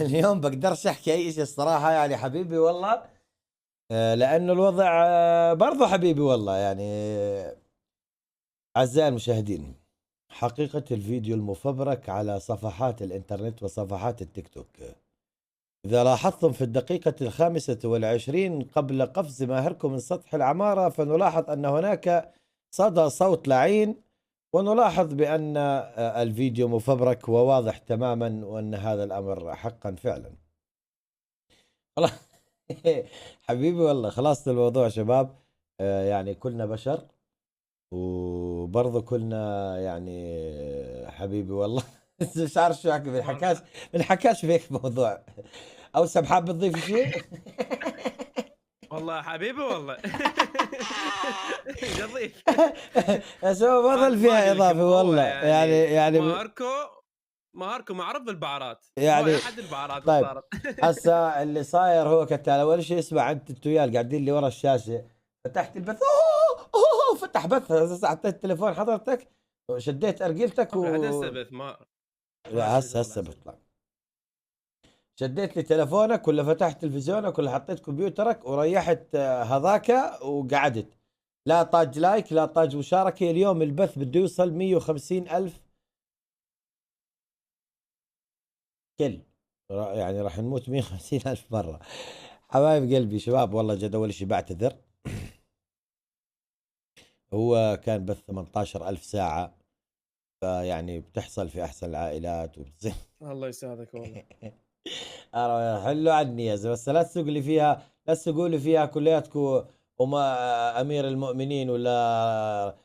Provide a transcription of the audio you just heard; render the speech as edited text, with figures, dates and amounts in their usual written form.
اليوم بقدرش احكي اي شيء الصراحة يعني حبيبي والله. لانه الوضع برضو حبيبي والله يعني. اعزائي المشاهدين، حقيقة الفيديو المفبرك على صفحات الانترنت وصفحات التيك توك، إذا لاحظتم في الدقيقة 25 قبل قفز ماهركم من سطح العمارة، فنلاحظ أن هناك صدى صوت لعين، ونلاحظ بأن الفيديو مفبرك وواضح تماما، وأن هذا الأمر حقا فعلا. والله حبيبي والله خلاص الموضوع شباب. يعني كلنا بشر، وبرضه كلنا يعني حبيبي والله. مش عارف شو احكي، بنحكاش في هيك موضوع. او حاب تضيف شيء؟ والله حبيبي والله. قضيف. شو ما ظل ما فيها اقول لك، اضافه ما هو والله يعني يعني يعني ماركو معروف بالبعارات، هو يعني احد البعارات اللي طيب. صارت. هسه اللي صاير هو كالتالي: اول شيء اسمع، انت وياه قاعدين لي ورا الشاشه، فتحت البث، فتح بث. هسه حطيت التليفون حضرتك، وشديت ارجلتك طب هسه بث ما لا، ركز هسه والله هسه. بيطلع. شديت لي تلفونك ولا فتحت تلفزيونك ولا حطيت كمبيوترك وريحت هذاك وقعدت. لا طاج لايك، لا طاج مشاركة. اليوم البث بده يوصل 150 ألف كل، يعني راح نموت 150 ألف مرة. حبايب قلبي شباب، والله جد أول شيء بعتذر. هو كان بث 18 ألف ساعة، فيعني بتحصل في أحسن العائلات وبتصير. الله يسعدك والله. حلوا عني يا زلمه، بس لا تسوق لي فيها، لا تسوقوا لي فيها كلياتكم. وما امير المؤمنين ولا